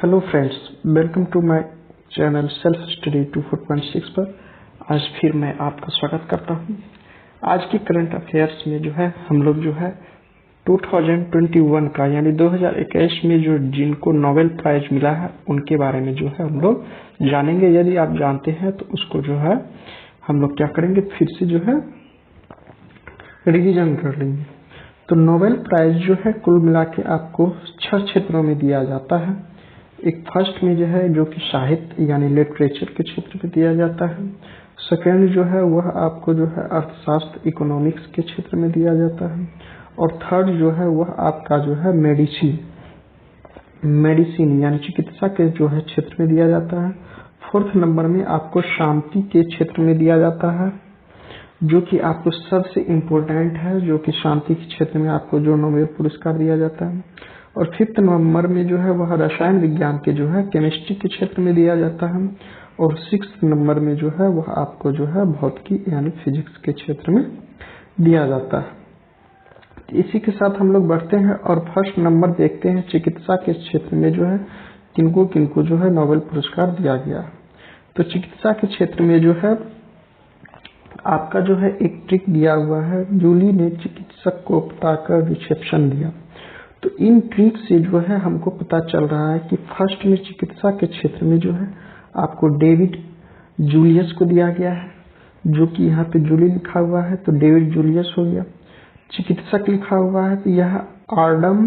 Hello friends, welcome to my channel self study 2.6 पर आज फिर मैं आपका स्वागत करता हूं। आज की करंट अफेयर्स में जो है हम लोग जो है 2021 का यानी 2021 में जो जिनको नोबेल प्राइज मिला है उनके बारे में जो है हम लोग जानेंगे। यदि आप जानते हैं तो उसको जो है हम लोग क्या करेंगे, फिर से जो है रिवीजन कर लेंगे। तो नोबेल प्राइज जो है कुल मिला के आपको 6 क्षेत्रों में दिया जाता है। एक फर्स्ट में जो है जो कि साहित्य यानी लिटरेचर के क्षेत्र में दिया जाता है। सेकेंड जो है वह आपको जो है अर्थशास्त्र इकोनॉमिक्स के क्षेत्र में दिया जाता है। और थर्ड जो है वह आपका जो है मेडिसिन यानी चिकित्सा के जो है क्षेत्र में दिया जाता है। फोर्थ नंबर में आपको शांति के क्षेत्र में दिया जाता है, जो कि आपको सबसे इम्पोर्टेंट है, जो कि शांति के क्षेत्र में आपको जो नोबेल पुरस्कार दिया जाता है। और फिफ्थ नंबर में जो है वह रसायन विज्ञान के जो है केमिस्ट्री के क्षेत्र में दिया जाता है। और सिक्स नंबर में जो है वह आपको जो है भौतिकी यानी फिजिक्स के क्षेत्र में दिया जाता है। इसी के साथ हम लोग बढ़ते हैं और फर्स्ट नंबर देखते हैं चिकित्सा के क्षेत्र में जो है किनको किनको जो है नोबेल पुरस्कार दिया गया। तो चिकित्सा के क्षेत्र में जो है आपका जो है एक ट्रिक दिया हुआ है, जूली ने चिकित्सक को बताकर रिसेप्शन दिया। तो इन ट्रिक से जो है हमको पता चल रहा है कि फर्स्ट में चिकित्सा के क्षेत्र में जो है आपको डेविड जूलियस को दिया गया है, जो कि यहाँ पे जूली लिखा हुआ है तो डेविड जूलियस हो गया। चिकित्सक लिखा हुआ है तो यह आर्डम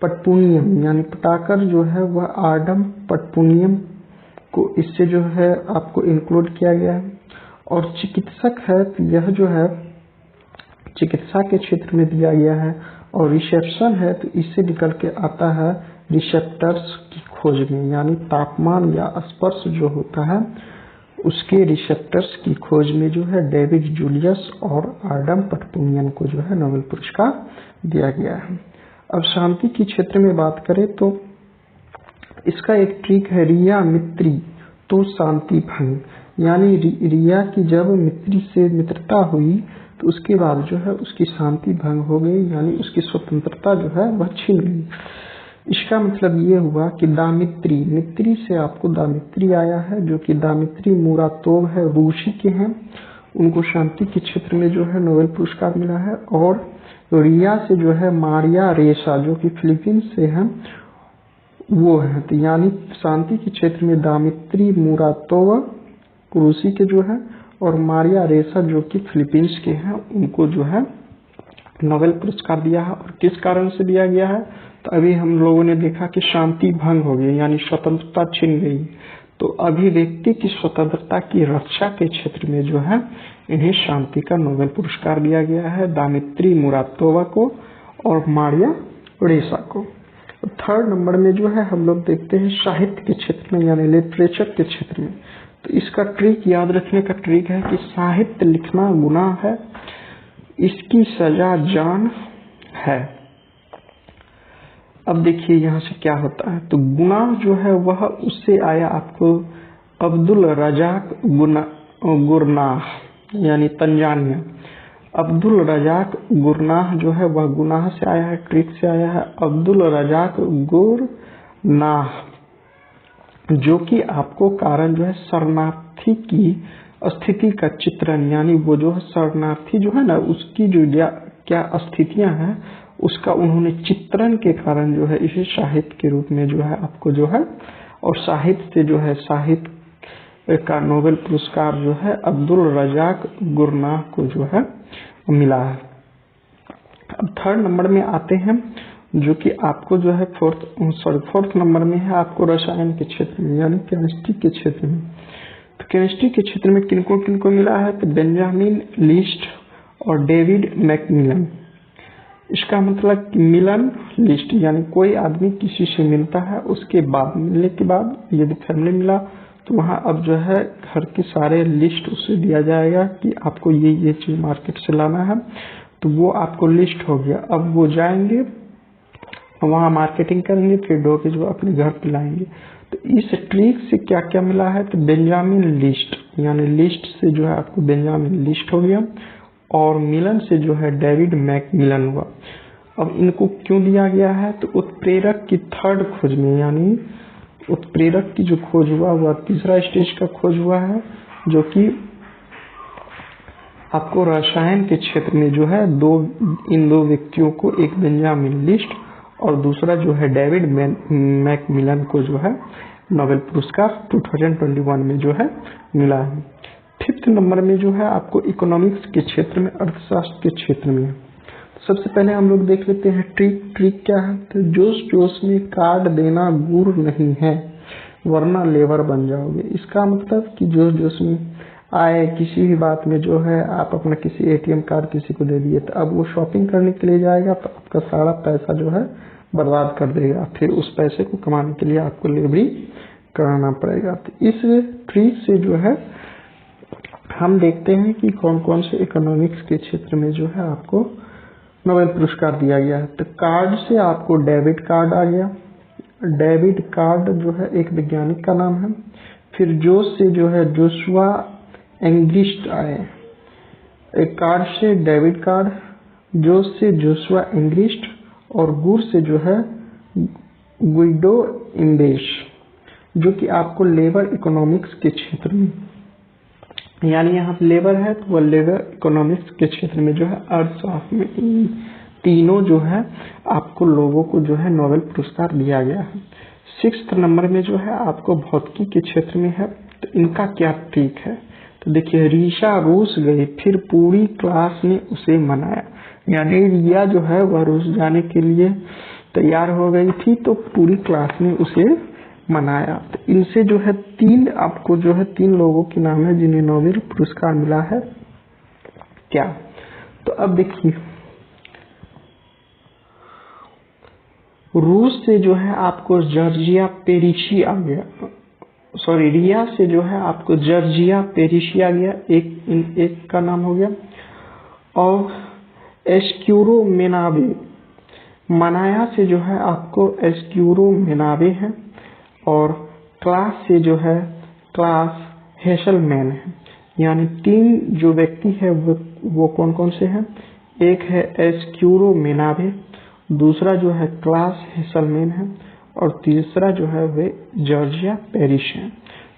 पटपुनियम यानी पटाकर जो है वह आर्डम पटपुनियम को इससे जो है आपको इंक्लूड किया गया है। और चिकित्सक है तो यह जो है चिकित्सा के क्षेत्र में दिया गया है। और रिसेप्शन है तो इससे निकल के आता है रिसेप्टर्स की खोज में, यानी तापमान या स्पर्श जो होता है उसके रिसेप्टर्स की खोज में जो है डेविड जूलियस और आर्डम पटपुनियन को जो है नोबेल पुरस्कार दिया गया है। अब शांति के क्षेत्र में बात करें तो इसका एक ट्रिक है रिया मित्री तो शांति भंग, यानी रिया की जब मित्री से मित्रता हुई तो उसके बाद जो है उसकी शांति भंग हो गई, यानी उसकी स्वतंत्रता जो है वह छीन गई। इसका मतलब ये हुआ कि दामित्री, मित्री से आपको दामित्री आया है, जो कि दामित्री मुरातोव है, रूसी के हैं, उनको शांति के क्षेत्र में जो है नोबेल पुरस्कार मिला है। और रिया से जो है मारिया रेसा, जो कि फिलीपींस से हैं, वो है। तो यानी शांति के क्षेत्र में दामित्री मुरातोवा रूसी के जो है और मारिया रेसा जो कि फिलीपींस के हैं, उनको जो है नोबेल पुरस्कार दिया है। और किस कारण से दिया गया है तो अभी हम लोगों ने देखा कि शांति भंग हो गई यानी स्वतंत्रता छिन गई। तो अभिव्यक्ति की स्वतंत्रता की रक्षा के क्षेत्र में जो है इन्हें शांति का नोबेल पुरस्कार दिया गया है, दामित्री मुरातोवा को और मारिया रेसा को। थर्ड नंबर में जो है हम लोग देखते हैं साहित्य के क्षेत्र में यानी लिटरेचर के क्षेत्र में। तो इसका ट्रिक याद रखने का ट्रिक है कि साहित्य लिखना गुनाह है, इसकी सजा जान है। अब देखिए यहाँ से क्या होता है, तो गुनाह जो है वह उससे आया आपको अब्दुल रजाक गुरनाह यानी तंजानिया। अब्दुल रजाक गुरनाह जो है वह गुनाह से आया है, ट्रिक से आया है। अब्दुल रजाक गुरनाह जो कि आपको कारण जो है शरणार्थी की स्थिति का चित्रण, यानी वो जो है शरणार्थी जो है ना उसकी जो क्या स्थितियां हैं उसका उन्होंने चित्रण के कारण जो है इसे साहित्य के रूप में जो है आपको जो है और साहित्य से जो है साहित्य का नोबेल पुरस्कार जो है अब्दुल रजाक गुरनाह को जो है मिला है। अब थर्ड नंबर में आते हैं जो कि आपको जो है फोर्थ नंबर में है आपको रसायन के क्षेत्र में यानी केमिस्ट्री के क्षेत्र में। तो केमिस्ट्री के क्षेत्र में किनको किनको मिला है तो बेंजामिन लिस्ट और डेविड मैकमिलन। इसका मतलब मिलन लिस्ट यानी कोई आदमी किसी से मिलता है, उसके बाद मिलने के बाद यदि फैमिली मिला तो वहाँ अब जो है घर के सारे लिस्ट उससे दिया जाएगा कि आपको ये चीज़ मार्केट से लाना है, तो वो आपको लिस्ट हो गया। अब वो जाएंगे वहाँ मार्केटिंग करेंगे, फिर ढो के जो अपने घर पे लाएंगे। तो इस ट्रिक से क्या क्या मिला है तो बेंजामिन लिस्ट यानी लिस्ट से जो है आपको बेंजामिन लिस्ट हो गया और मिलन से जो है डेविड मैकमिलन हुआ। अब इनको क्यों दिया गया है तो उत्प्रेरक की थर्ड खोज में यानी उत्प्रेरक की जो खोज हुआ वह तीसरा स्टेज का खोज हुआ है, जो कि आपको रसायन के क्षेत्र में जो है इन दो व्यक्तियों को, एक बेंजामिन लिस्ट और दूसरा जो है डेविड मैकमिलन को जो है नोबेल पुरस्कार 2021 में जो है मिला है। 5th नंबर में जो है आपको इकोनॉमिक्स के क्षेत्र में, अर्थशास्त्र के क्षेत्र में। तो सबसे पहले हम लोग देख लेते हैं ट्रिक क्या है। तो जोश जोश में कार्ड देना गुर नहीं है, वरना लेबर बन जाओगे। इसका मतलब कि जोश जोश में आए किसी भी बात में जो है आप अपना किसी ATM कार्ड किसी को दे दिए, तो अब वो शॉपिंग करने के लिए जाएगा तो आपका सारा पैसा जो है बर्बाद कर देगा। फिर उस पैसे को कमाने के लिए आपको लेबरी कराना पड़ेगा। तो इस ट्रिक से जो है हम देखते हैं कि कौन कौन से इकोनॉमिक्स के क्षेत्र में जो है आपको नोबेल पुरस्कार दिया गया है। तो कार्ड से आपको डेबिट कार्ड आ गया। डेबिट कार्ड जो है एक वैज्ञानिक का नाम है। फिर जोश से जो है जोशुआ एंग्रिस्ट आए। एक कार्ड से डेबिट कार्ड, जोश से जोशुआ एंग्रिस्ट और गुर से जो है गुइडो इम्बेश, जो कि आपको लेबर इकोनॉमिक्स के क्षेत्र में, यानी यहाँ लेबर है तो वह लेबर इकोनॉमिक्स के क्षेत्र में जो है अर्थशास्त्र में इन तीनों जो है आपको लोगों को जो है नोबेल पुरस्कार दिया गया है। 6th नंबर में जो है आपको भौतिकी के क्षेत्र में है। तो इनका क्या ट्रिक है, तो देखिए, रीशा रूस गई, फिर पूरी क्लास ने उसे मनाया। यानी रिया जो है वह रूस जाने के लिए तैयार हो गई थी, तो पूरी क्लास ने उसे मनाया। तो इनसे जो है आपको जो है 3 लोगों के नाम है जिन्हें नोबेल पुरस्कार मिला है। क्या, तो अब देखिए, रूस से जो है आपको जॉर्जिया पेरिशी आ गया, सॉरी रिया से जो है आपको जॉर्जिया पेरिशी आ गया, एक का नाम हो गया। और एस्क्यूरो मेनाबे, मनाया से जो है आपको एस्क्यूरो मेनाबे है। और क्लास से जो है क्लास हेसलमैन है। यानी 3 जो व्यक्ति है वो कौन कौन से हैं, एक है एस्क्यूरो मेनाबे, दूसरा जो है क्लास हेसलमैन है और तीसरा जो है वे जॉर्जिया पेरिश हैं,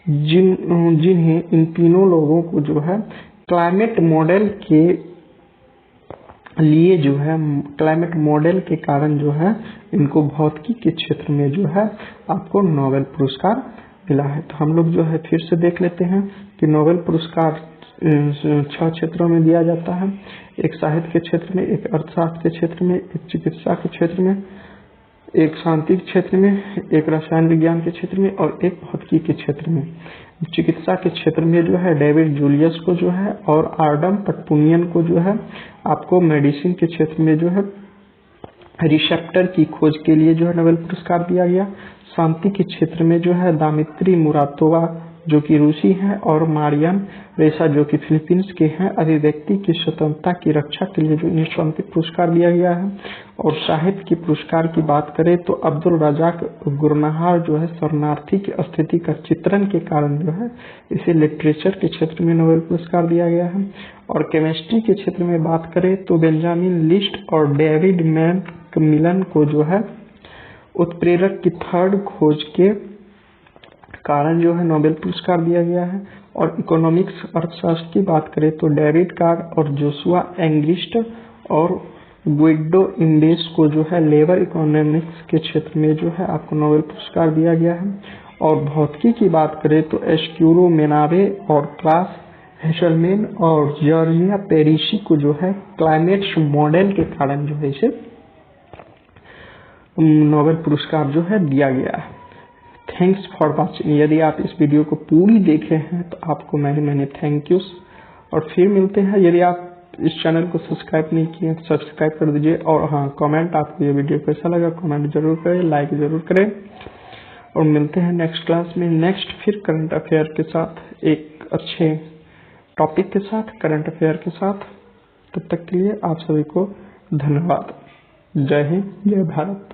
जिन्हें इन तीनों लोगों को जो है क्लाइमेट मॉडल के लिए जो है, क्लाइमेट मॉडल के कारण जो है इनको भौतिकी के क्षेत्र में जो है आपको नोबेल पुरस्कार मिला है। तो हम लोग जो है फिर से देख लेते हैं कि नोबेल पुरस्कार 6 क्षेत्रों में दिया जाता है। एक साहित्य के क्षेत्र में, एक अर्थशास्त्र के क्षेत्र में, एक चिकित्सा के क्षेत्र में, एक शांति के क्षेत्र में, एक रसायन विज्ञान के क्षेत्र में और एक भौतिकी के क्षेत्र में। चिकित्सा के क्षेत्र में जो है डेविड जूलियस को जो है और आर्डम पटपुनियन को जो है आपको मेडिसिन के क्षेत्र में जो है रिसेप्टर की खोज के लिए जो है नोबेल पुरस्कार दिया गया। शांति के क्षेत्र में जो है दामित्री मुरातोवा जो कि रूसी हैं और मारियन रेसा जो कि फिलीपींस के हैं, अभिव्यक्ति की स्वतंत्रता की रक्षा के लिए जो इन्हें शांति पुरस्कार दिया गया है। और साहित्य की पुरस्कार की बात करें तो अब्दुल रजाक गुरनाहार जो है शरणार्थी की स्थिति का चित्रण के कारण जो है इसे लिटरेचर के क्षेत्र में नोबेल पुरस्कार दिया गया है। और केमिस्ट्री के क्षेत्र में बात करें तो बेंजामिन लिस्ट और डेविड मैकमिलन को जो है उत्प्रेरक की 3rd खोज के कारण जो है नोबेल पुरस्कार दिया गया है। और इकोनॉमिक्स अर्थशास्त्र की बात करें तो डेविड कार्ड और जोशुआ एंग्रिस्ट और गुइडो इम्बेस को जो है लेबर इकोनॉमिक्स के क्षेत्र में जो है आपको नोबेल पुरस्कार दिया गया है। और भौतिकी की बात करें तो एस्क्यूरो मेनाबे और क्लास हेसलमैन और जॉर्जिया पेरिशी को जो है क्लाइमेट मॉडल के कारण जो है इसे नोबेल पुरस्कार जो है दिया गया है। Thanks for watching. यदि आप इस वीडियो को पूरी देखे हैं तो आपको मैंने थैंक यूज। और फिर मिलते हैं। यदि आप इस चैनल को सब्सक्राइब नहीं किए तो सब्सक्राइब कर दीजिए। और हाँ, कमेंट, आपको ये वीडियो कैसा लगा कमेंट जरूर करें, लाइक जरूर करें। और मिलते हैं नेक्स्ट क्लास में नेक्स्ट फिर करंट अफेयर के साथ, एक अच्छे टॉपिक के साथ, करंट अफेयर के साथ। तब तक के लिए आप सभी को धन्यवाद। जय हिंद, जय भारत।